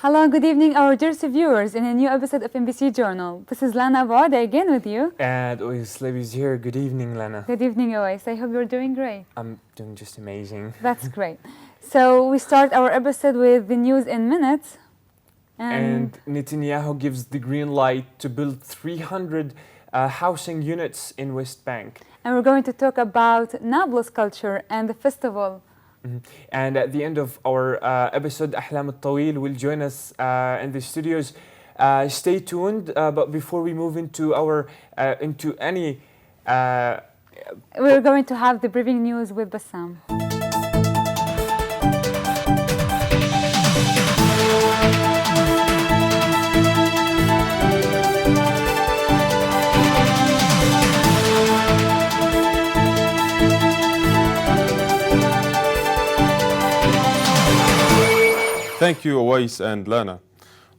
Hello, good evening, our dear viewers, in a new episode of MBC Journal. This is Lana Abouada again with you. And Ois Levi is here. Good evening, Lana. Good evening, Ois. I hope you're doing great. I'm doing just amazing. That's great. So we start our episode with the news in minutes. And Netanyahu gives the green light to build 300 housing units in West Bank. And we're going to talk about Nablus culture and the festival. And at the end of our episode, Ahlam al-Tawil will join us in the studios. Stay tuned. But before we move into our we're going to have the briefing news with Bassam. Thank you, Awais and Lana.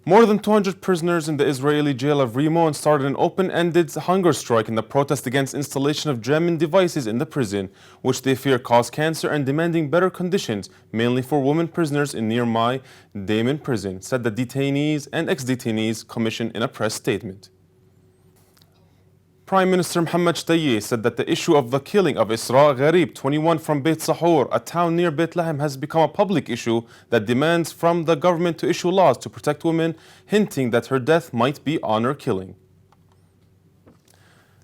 More than 200 prisoners in the Israeli jail of Rimon started an open-ended hunger strike in the protest against installation of jamming devices in the prison, which they fear cause cancer, and demanding better conditions, mainly for women prisoners in nearby Damon prison, said the detainees and ex-detainees commission in a press statement. Prime Minister Mohammed Shtayyeh said that the issue of the killing of Isra Gharib, 21, from Beit Sahur, a town near Bethlehem, has become a public issue that demands from the government to issue laws to protect women, hinting that her death might be honor killing.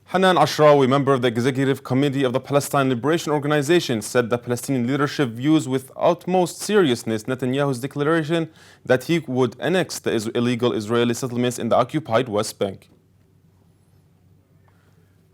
Hanan Ashrawi, member of the Executive Committee of the Palestine Liberation Organization, said the Palestinian leadership views with utmost seriousness Netanyahu's declaration that he would annex the illegal Israeli settlements in the occupied West Bank.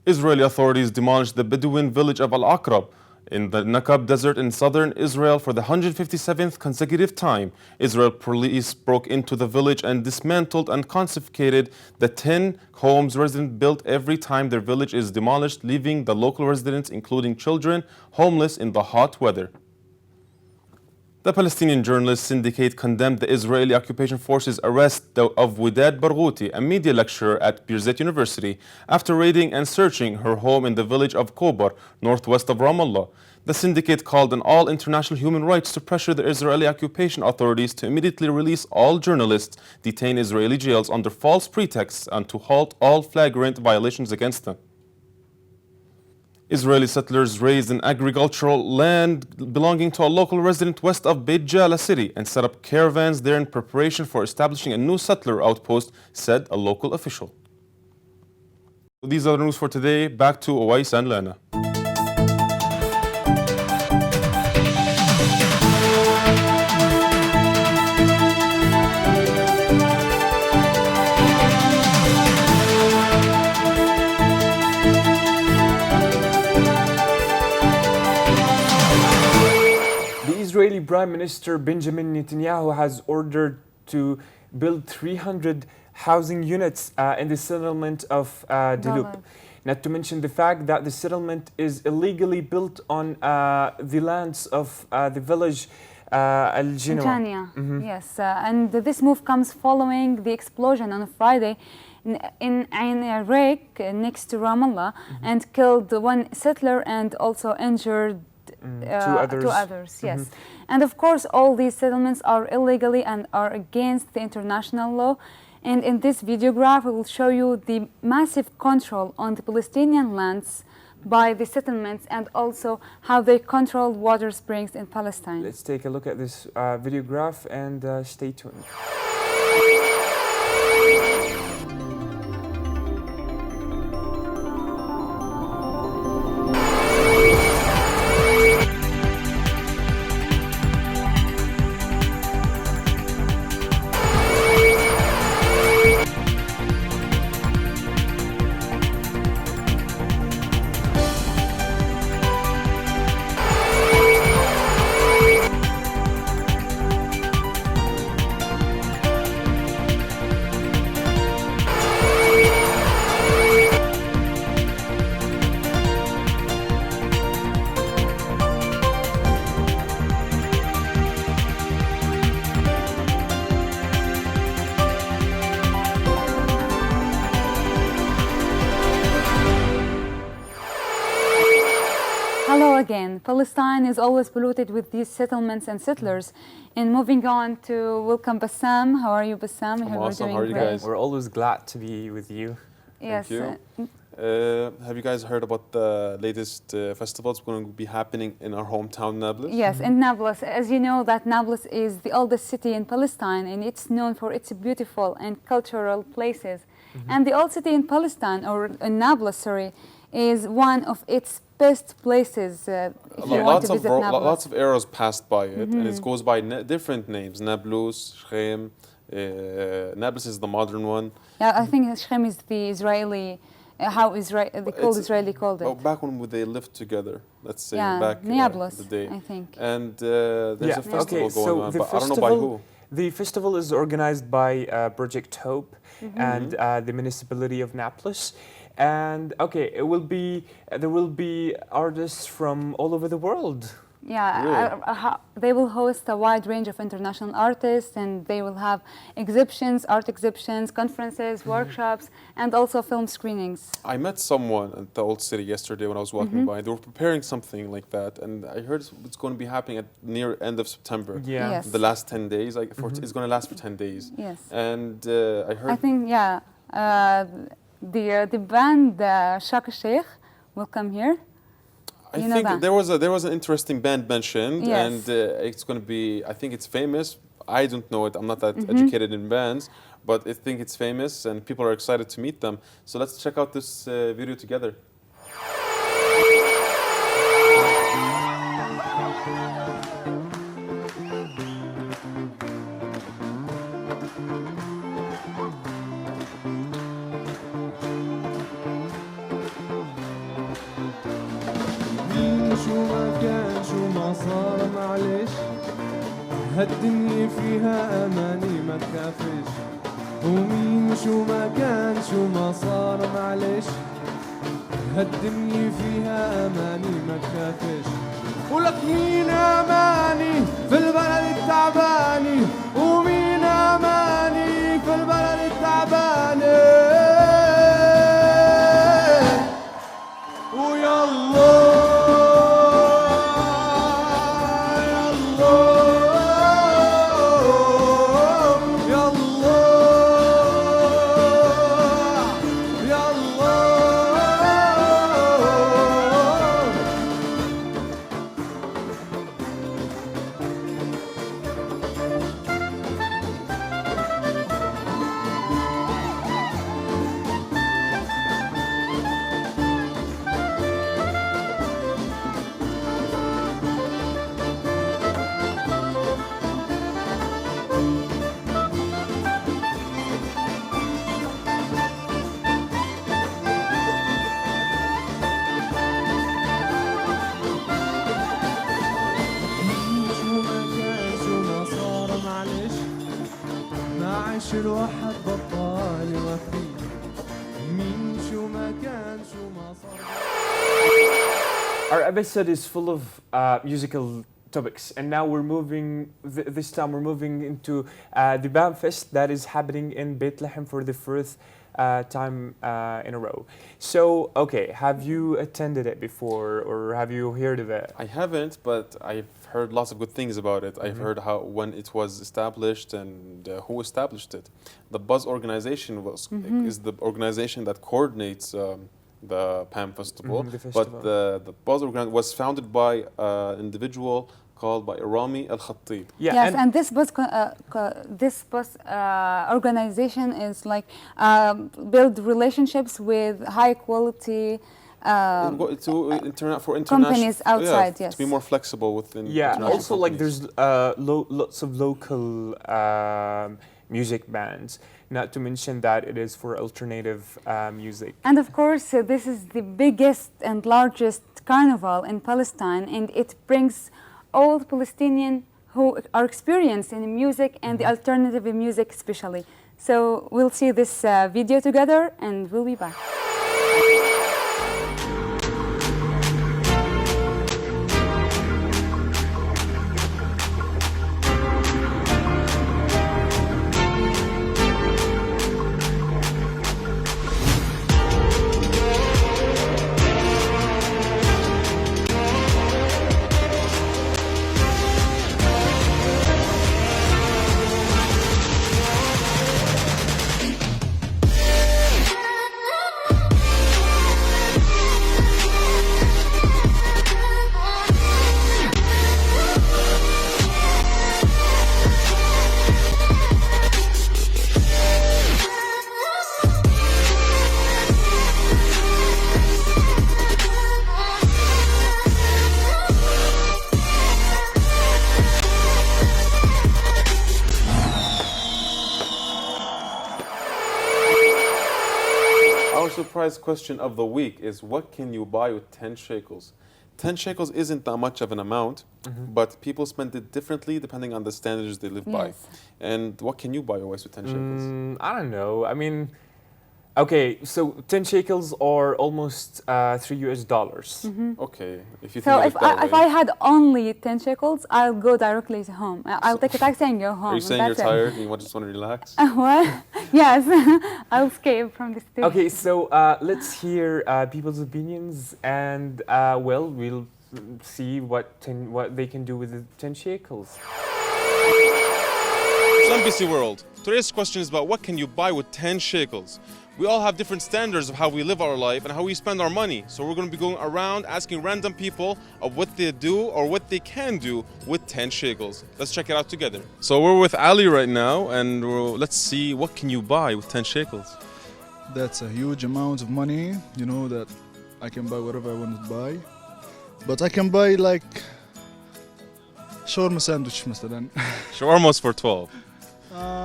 Israeli authorities demolished the Bedouin village of Al-Aqrab in the Nakab Desert in southern Israel for the 157th consecutive time. Israel police broke into the village and dismantled and confiscated the 10 homes residents built every time their village is demolished, leaving the local residents, including children, homeless in the hot weather. The Palestinian Journalist Syndicate condemned the Israeli occupation forces' arrest of Widad Barghouti, a media lecturer at Birzeit University, after raiding and searching her home in the village of Kobar, northwest of Ramallah. The syndicate called on all international human rights to pressure the Israeli occupation authorities to immediately release all journalists detained in Israeli jails under false pretexts and to halt all flagrant violations against them. Israeli settlers raised an agricultural land belonging to a local resident west of Beit Jala city and set up caravans there in preparation for establishing a new settler outpost, said a local official. These are the news for today. Back to Awais and Lana. Israeli Prime Minister Benjamin Netanyahu has ordered to build 300 housing units in the settlement of Dilub. Not to mention the fact that the settlement is illegally built on the lands of the village Al-Jinawa. Yes, and this move comes following the explosion on Friday in Ain Arik next to Ramallah and killed one settler and also injured two others, yes. And of course, all these settlements are illegally and are against the international law. And in this videograph, we will show you the massive control on the Palestinian lands by the settlements and also how they control water springs in Palestine. Let's take a look at this videograph and stay tuned. again. Palestine is always polluted with these settlements and settlers. And moving on to welcome Bassam. How are you, Bassam? I'm We're awesome. doing How are you great. guys? We're always glad to be with you. Yes. you. Have you guys heard about the latest festival that's going to be happening in our hometown, Nablus? Yes, in Nablus. As you know, that Nablus is the oldest city in Palestine, and it's known for its beautiful and cultural places. And the old city in Palestine, or in Nablus, sorry, is one of its best places if you want to visit Nablus. Lots of eras passed by it, and it goes by different names. Nablus, Shechem. Nablus is the modern one. Yeah, I think Shechem is the Israeli, Israeli called it. Oh, back when they lived together, let's say, Yeah, back Nablus, the day. I think. And there's a festival going on, but I don't know by who. The festival is organized by Project Hope and the municipality of Nablus. And okay, there will be artists from all over the world. Yeah, they will host a wide range of international artists, and they will have exhibitions, art exhibitions, conferences, workshops, and also film screenings. I met someone at the old city yesterday when I was walking by. They were preparing something like that, and I heard it's going to be happening at near end of September. Yeah. Yes. The last 10 days, it's going to last for 10 days. Yes. And I heard. I think, the band Shaka Sheikh will come here. I think there was an interesting band mentioned, Yes. and it's going to be. I think it's famous. I don't know it. I'm not that educated in bands, but I think it's famous, and people are excited to meet them. So let's check out this video together. شو ما كان شو ما صار معلش هالدنيا فيها أماني ما تخافش ومين شو ما كان شو ما صار معلش هالدنيا فيها أماني ما تخافش ولك مين أماني في البلد التعباني ومين أماني في البلد التعباني ويا الله الواحد بطال وفي مين شو ما كان شو ما صار. Our episode is full of musical topics, and now we're moving. This time we're moving into the BAM Fest that is happening in Bethlehem for the first time in a row. So, okay, have you attended it before, or have you heard of it? I haven't, but I've heard lots of good things about it. I've heard how when it was established and who established it. The Buzz organization is the organization that coordinates the PAM festival. The festival. But the Buzz was founded by an individual called by Rami Al-Khatib. Yeah, yes, and this bus organization is like build relationships with high quality companies outside. Yes, to be more flexible within. Yeah, also like there's lots of local music bands. Not to mention that it is for alternative music. And of course, this is the biggest and largest carnival in Palestine, and it brings all Palestinians who are experienced in music and the alternative music especially. So we'll see this video together and we'll be back. surprise question of the week is, what can you buy with 10 shekels? 10 shekels isn't that much of an amount, but people spend it differently depending on the standards they live by. Yes. And what can you buy always with 10 shekels? I don't know. I mean, okay, so 10 shekels are almost $3 US. Okay, if you So think of if it that if way. I had only 10 shekels, I'll go directly to home. I'll take a taxi and go home. Are you and saying you're that's it. tired and you just want to relax? What? Yes, I'll escape from the city. Okay, so let's hear people's opinions, and well, we'll see what they can do with the 10 shekels. It's NBC World. Today's question is about what can you buy with 10 shekels? We all have different standards of how we live our life and how we spend our money. So we're going to be going around asking random people of what they do or what they can do with 10 shekels. Let's check it out together. So we're with Ali right now, and let's see what can you buy with 10 shekels. That's a huge amount of money, you know, that I can buy whatever I want to buy. But I can buy like shawarma sandwich مثلا. Shawarma's for 12.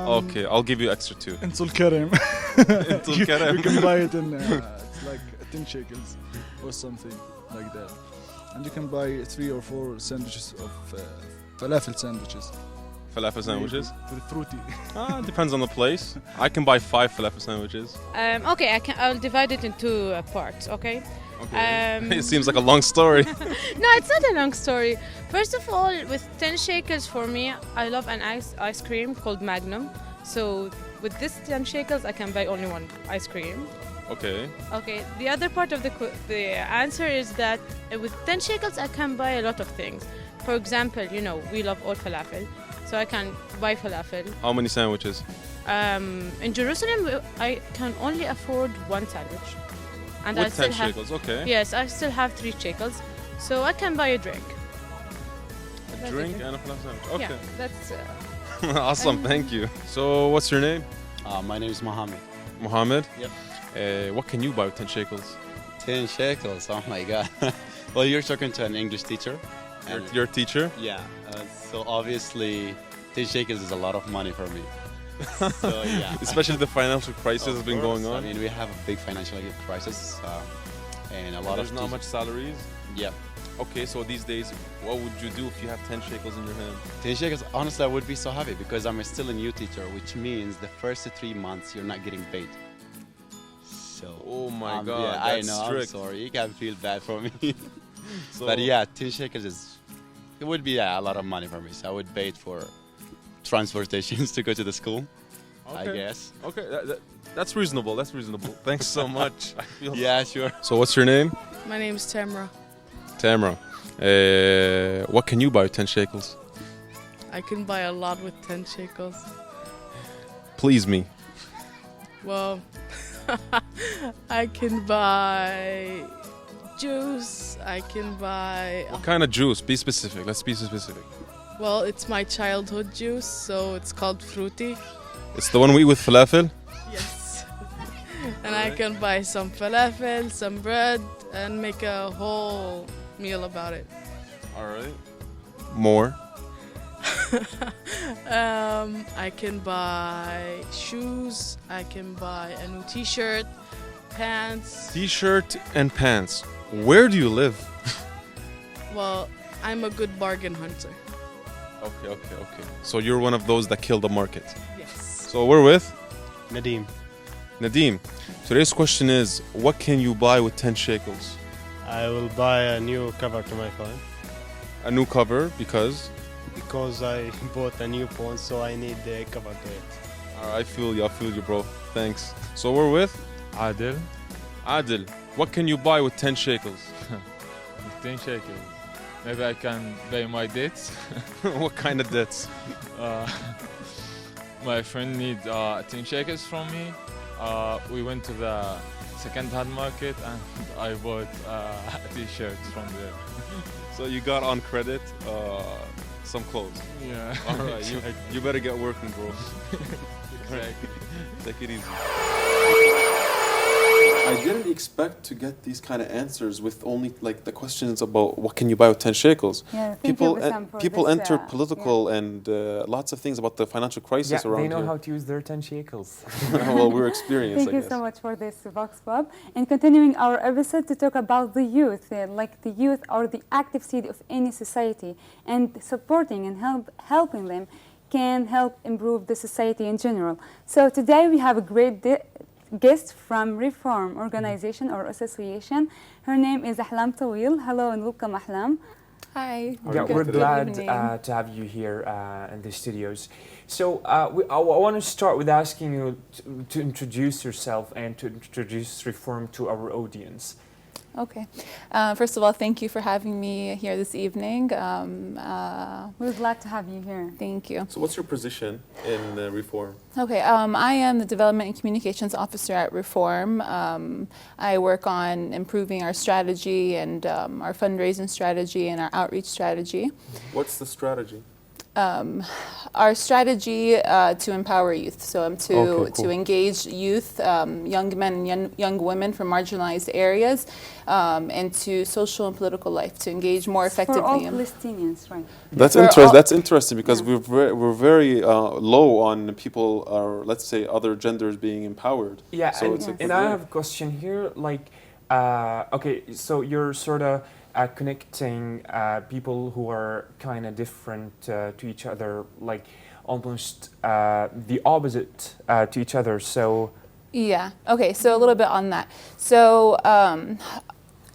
Okay, I'll give you extra 2. انتو الكرم. انتو الكرم. You can buy it in it's like 10 shekels or something like that. And you can buy 3 or 4 sandwiches of falafel sandwiches. Falafel sandwiches? With fruity. Depends on the place. I can buy 5 falafel sandwiches. Okay, I'll divide it into parts, okay? Okay. It seems like a long story. No, it's not a long story. First of all, with 10 shekels for me, I love an ice cream called Magnum. So with this 10 shekels, I can buy only one ice cream. Okay. Okay, the other part of the answer is that with 10 shekels, I can buy a lot of things. For example, you know, we love all falafel. So I can buy falafel. How many sandwiches? In Jerusalem, I can only afford one sandwich. And With 10 shekels, okay. Yes, I still have 3 shekels. So I can buy a drink. A drink and a falafel sandwich. Okay. Yeah, that's... Awesome, thank you. So what's your name? My name is Mohammed. Mohammed? Yep. What can you buy with 10 shekels? 10 shekels, oh my god. Well, you're talking to an English teacher. Your teacher? Yeah, so obviously 10 shekels is a lot of money for me. So yeah. Especially the financial crisis Of has been course, going on. I mean, we have a big financial crisis and a lot There's of not much salaries. Yeah. Okay, so these days, what would you do if you have 10 shekels in your hand? 10 shekels, honestly, I would be so happy because I'm still a new teacher, which means the first 3 months you're not getting paid. So, Oh my God, yeah, I that's know, strict. I'm sorry, you can feel bad for me. So, But yeah, 10 shekels it would be a lot of money for me. So I would pay it for transportations to go to the school, I Okay. guess. Okay, that's reasonable. That's reasonable. Thanks so much. I feel Yeah, sure. So what's your name? My name is Tamra. Tamra. What can you buy with 10 shekels? I can buy a lot with 10 shekels. Please me. Well, I can buy juice. I can buy... What kind of juice? Be specific. Let's be specific. Well, it's my childhood juice, so it's called fruity. It's the one we eat with falafel? Yes. And I can buy some falafel, some bread, and make a whole meal about it. All right. More. I can buy shoes. I can buy a new t-shirt, pants. T-shirt and pants. Where do you live? Well, I'm a good bargain hunter. Okay. So you're one of those that kill the market. Yes. So we're with Nadim, Nadim. Today's question is, what can you buy with 10 shekels? I will buy a new cover to my phone A new cover because because I bought a new phone, so I need the cover to it. I feel you, bro. Thanks. So we're with Adil, Adil. What can you buy with 10 shekels? 10 shekels. Maybe I can pay my debts. What kind of debts? My friend needs 10 shekels from me. We went to the second-hand market and I bought a t-shirt from there. So you got on credit some clothes. Yeah. All right, Exactly. you better get working, bro. Exactly. Take it easy. I didn't expect to get these kind of answers with only like the questions about what can you buy with 10 shekels. Yeah, thank People you, Wissam, for people this, enter yeah. political and lots of things about the financial crisis Yeah, around they know here. how to use their 10 shekels. Well, we're experienced, Thank I you guess. so much for this, Vox Pop. And continuing our episode to talk about the youth, like the youth are the active seed of any society, and supporting and helping them can help improve the society in general. So today we have a great guest from Reform Organization or Association. Her name is Ahlam Tawil. Hello and welcome, Ahlam. Hi. Yeah, we're Good glad evening. to have you here in the studios. So I want to start with asking you to introduce yourself and to introduce Reform to our audience. Okay. First of all, thank you for having me here this evening. We're glad to have you here. Thank you. So what's your position in Reform? Okay, I am the Development and Communications Officer at Reform. I work on improving our strategy and our fundraising strategy and our outreach strategy. What's the strategy? Our strategy to empower youth, so to Okay, cool. to engage youth, young men and young women from marginalized areas, into social and political life, to engage more effectively. For all in- Palestinians, right? That's interesting because Yeah. we're very low on people, or let's say other genders being empowered. Yeah, So and, it's a and I have a question here. Like, okay, so you're sort of connecting people who are kind of different to each other, like almost the opposite to each other. So Yeah. Okay. So a little bit on that. So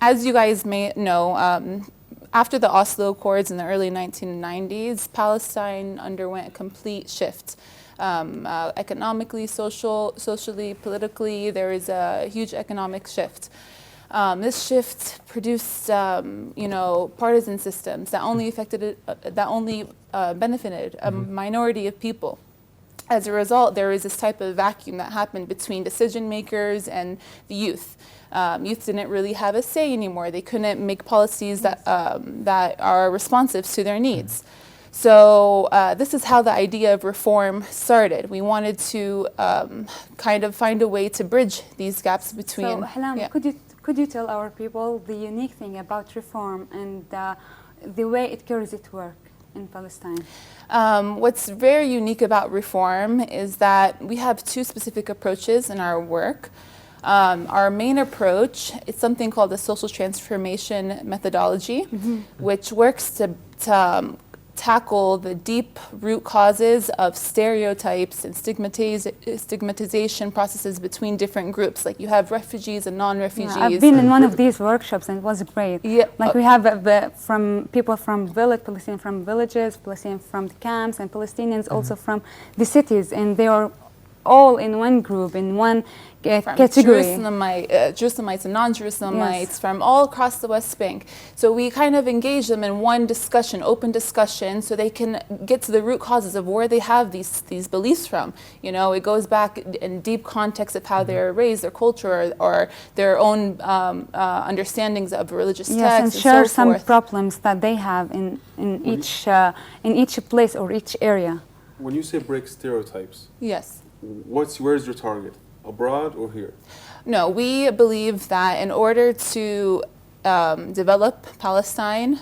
as you guys may know, after the Oslo Accords in the early 1990s, Palestine underwent a complete shift. Economically, socially, politically, there is a huge economic shift. This shift produced, partisan systems that only benefited a minority of people. As a result, there is this type of vacuum that happened between decision makers and the youth. Youth didn't really have a say anymore. They couldn't make policies that are responsive to their needs. So this is how the idea of reform started. We wanted to kind of find a way to bridge these gaps between. So, Ahlam, yeah. could you tell our people the unique thing about Reform and the way it carries its work in Palestine? What's very unique about Reform is that we have two specific approaches in our work. Our main approach is something called the social transformation methodology, which works to tackle the deep root causes of stereotypes and stigmatization processes between different groups. Like you have refugees and non-refugees. Yeah, I've been in one of these workshops and it was great. Yeah. Like we have from people from Palestinians from villages, Palestinians from the camps, and Palestinians also from the cities, and they are all in one group, in one from category. Jerusalemites and non-Jerusalemites, Yes. from all across the West Bank. So we kind of engage them in one discussion, open discussion, so they can get to the root causes of where they have these beliefs from. You know, it goes back in deep context of how they're raised, their culture, or their own understandings of religious Yes, texts, and share so some forth. problems that they have in each place or each area. When you say break stereotypes, Yes. where's your target? Abroad or here? No, we believe that in order to develop Palestine,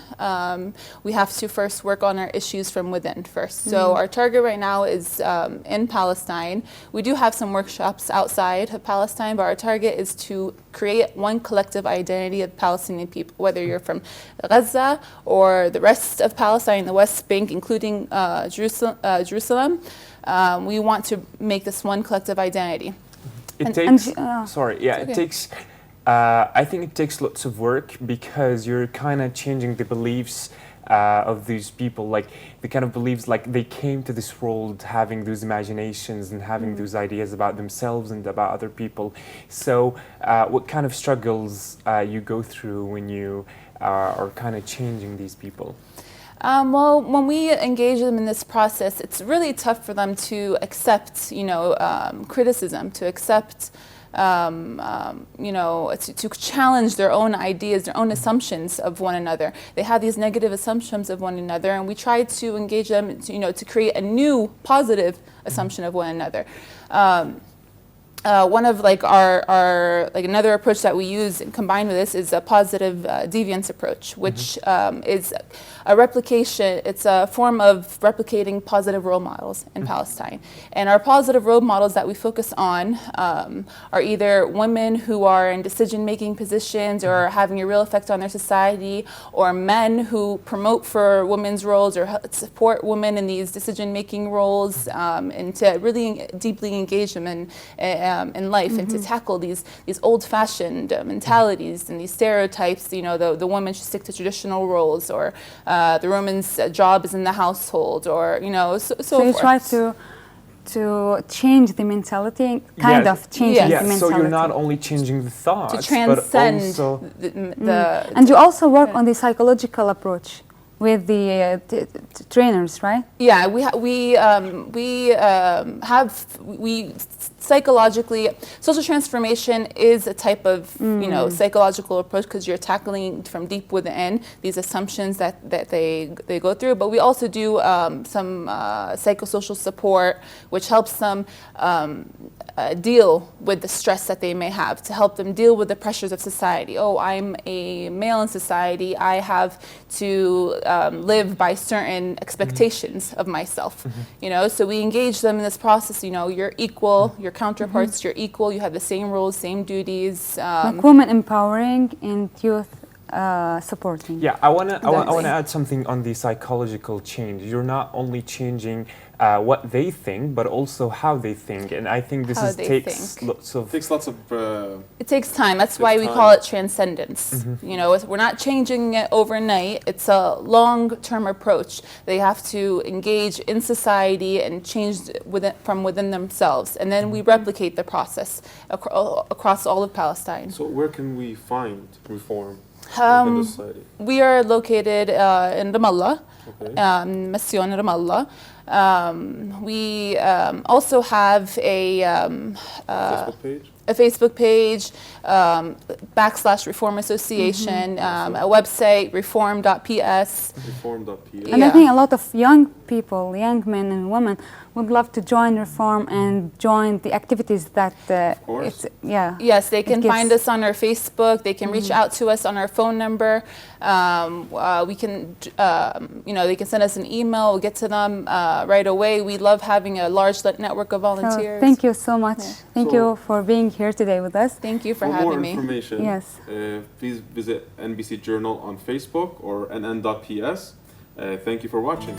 we have to first work on our issues from within first. So our target right now is in Palestine. We do have some workshops outside of Palestine, but our target is to create one collective identity of Palestinian people, whether you're from Gaza or the rest of Palestine, the West Bank, including Jerusalem. We want to make this one collective identity. it And- takes. and, Sorry, yeah, okay. it takes. I think it takes lots of work because you're kind of changing the beliefs of these people, like the kind of beliefs, like they came to this world having those imaginations and having those ideas about themselves and about other people. So what kind of struggles you go through when you are kind of changing these people? Well, when we engage them in this process, it's really tough for them to accept, criticism, to accept, to challenge their own ideas, their own assumptions of one another. They have these negative assumptions of one another, and we try to engage them, to create a new positive assumption of one another. one of like our like another approach that we use and combined with this is a positive deviance approach, which is a replication. It's a form of replicating positive role models in Palestine. And our positive role models that we focus on are either women who are in decision-making positions or having a real effect on their society, or men who promote for women's roles or support women in these decision-making roles, and to really deeply engage them in life and to tackle these old-fashioned mentalities and these stereotypes. You know, the woman should stick to traditional roles, or the woman's job is in the household, or you know, so you forth. try to change the mentality, kind of changing the mentality. So you're not only changing the thoughts, to transcend but also the and you also work on the psychological approach with the trainers, right? Yeah, we psychologically, social transformation is a type of you know, psychological approach, because you're tackling from deep within these assumptions that they go through. But we also do some psychosocial support, which helps them deal with the stress that they may have, to help them deal with the pressures of society. Oh, I'm a male in society, I have to live by certain expectations of myself. You know, so we engage them in this process. You know, you're equal, your counterparts, you're equal, you have the same roles, same duties. Like women empowering and youth supporting. Yeah, I wanna add something on the psychological change. You're not only changing what they think, but also how they think, and I think this takes lots of. It takes time. That's why we call it transcendence. You know, we're not changing it overnight. It's a long-term approach. They have to engage in society and change from within themselves, and then we replicate the process across all of Palestine. So where can we find reform within the society? We are located in Ramallah, Massion Ramallah. We also have a Facebook page, /Reform Association, a website, reform.ps. And I think a lot of young people, young men and women, would love to join Reform and join the activities that Yes, they can find us on our Facebook. They can reach out to us on our phone number. We can, you know, they can send us an email. We'll get to them right away. We love having a large network of volunteers. So thank you so much. Thank you for being here today with us. Thank you for having me. For more information, please visit NBC Journal on Facebook or nn.ps. Thank you for watching.